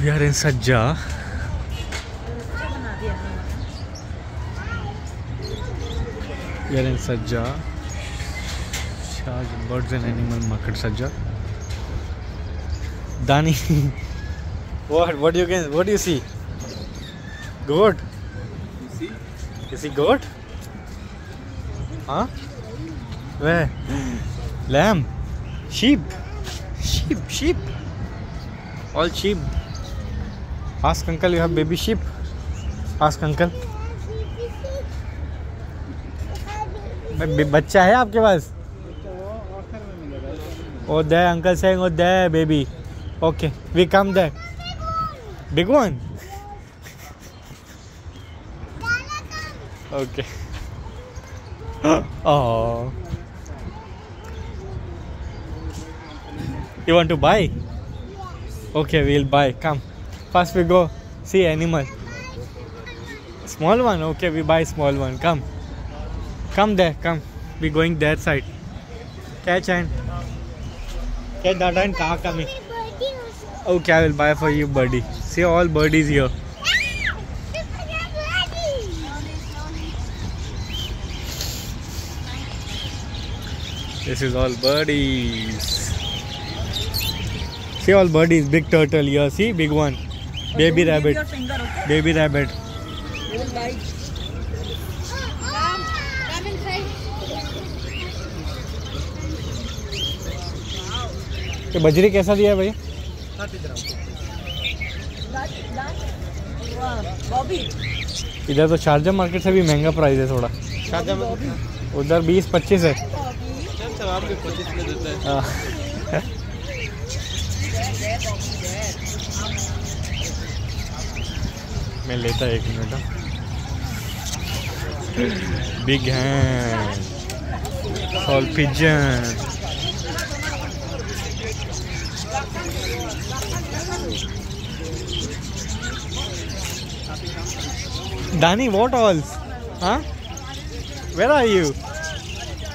We are in Sharjah. We are in Sharjah. Sharjah Birds and Animal Market, Sharjah. Dani, what do you see? Goat. You see goat? Huh? Where? Lamb. Sheep. Sheep. All sheep. Ask uncle, you have baby sheep? Ask uncle. बच्चा है आपके पास? Oh, there, uncle saying, oh, there, baby. Okay, we come there. Big one? Okay. Oh. You want to buy? Okay, we'll buy. Come. First we go see animal. Small one? Okay, we buy small one. Come. Come there. Come. We going that side. Catch and catch that and car coming. Okay, I will buy for you, birdie. See all birdies here. This is all birdies. See all birdies. Big turtle here. See, big one. Baby rabbit. Baby rabbit. ये बजरी कैसा दिया है भैया? 30 इधर तो Sharjah market से भी महंगा प्राइस है थोड़ा। उधर 20-25 है। मैं लेता 1 minute. Big hand all pigeon. Dani, what else? Huh? Where are you?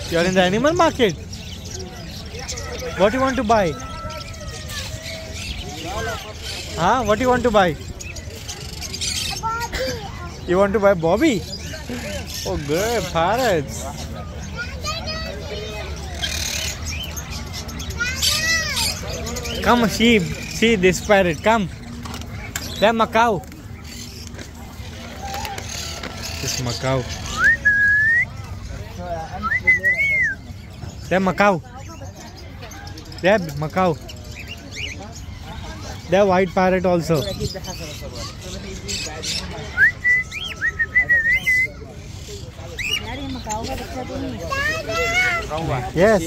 You are in the animal market. What do you want to buy? Huh? What do you want to buy? You want to buy Bobby? Oh, good. Parrots. Come, sheep. See this parrot. Come. There, Macau. This Macau. There, Macau. There, Macau. There, white parrot also. Yes.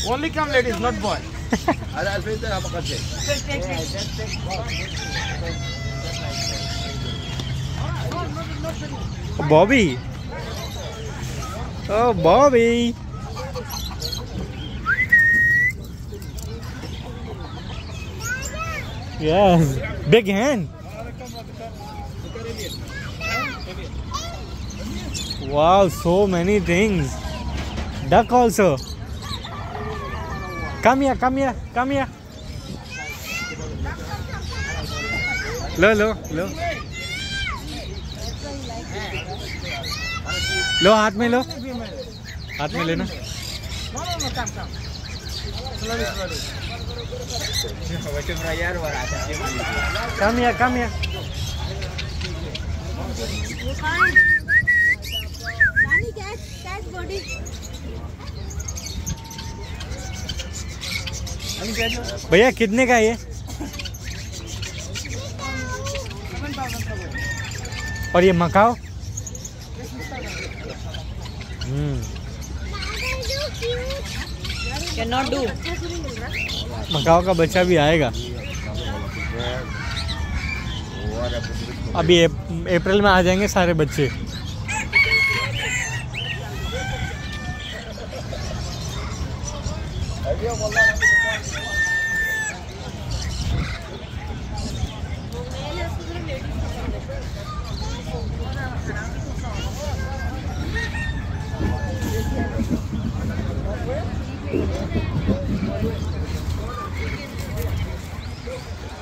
Only come ladies, not boy. Bobby. Oh, Bobby. Yes. Big hand. Wow, so many things. Duck also. Come here, come here, come here. Lo. लो हाथ में लो, हाथ में लेना। Come here, come here. भैया कितने का है ये? और ये मकाओ? Cannot do. मकाओ का बच्चा भी आएगा अभी अप्रैल में आ जाएंगे सारे बच्चे।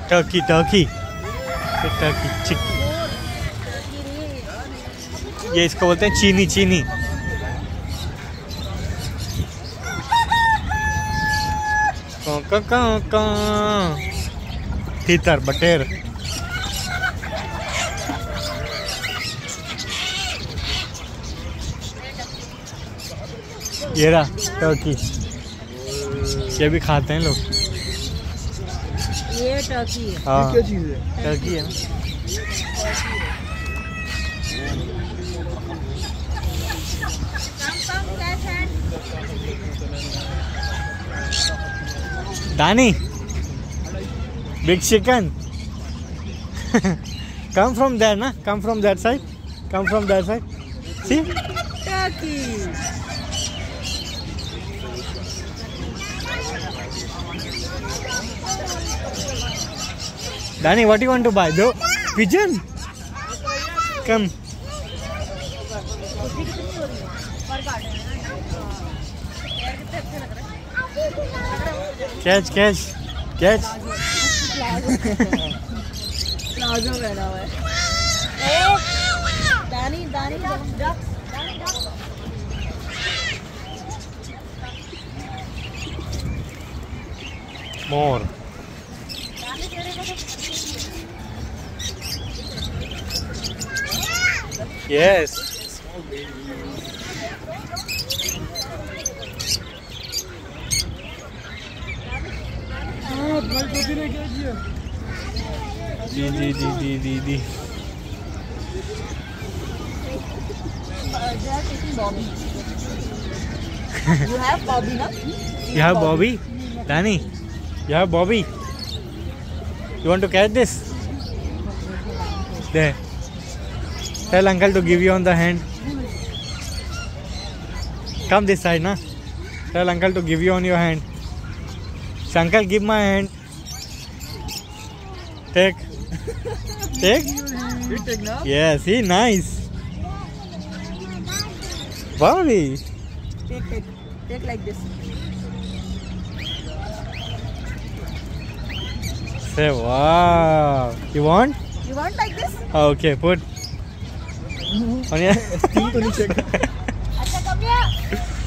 Turkey, turkey. Turkey, chicken. ये इसको बोलते हैं चीनी चीनी. तीतर बटेर. ये रहा टर्की. ये भी खाते हैं लोग. ये टर्की है. हाँ क्या चीज है? टर्की है ना. Danny, big chicken. Come from there, na? Come from that side. Come from that side. See? Turkey. Danny, what do you want to buy? The pigeon. Come. Catch, catch, catch. Palazzo पहना हुआ है. दानी दानी duck. More. Yes. Di. They are taking Bobby. You have Bobby, na? You have Bobby? Danny, you have Bobby? You want to catch this? There. Tell uncle to give you on the hand. Come this side, na? Tell uncle to give you on your hand. So, uncle, give my hand. Take. Take? You take now? Yeah, see, nice. Bobby. Take like this. Say, wow. You want? You want like this? Okay, put. On your. Steam to नहीं check.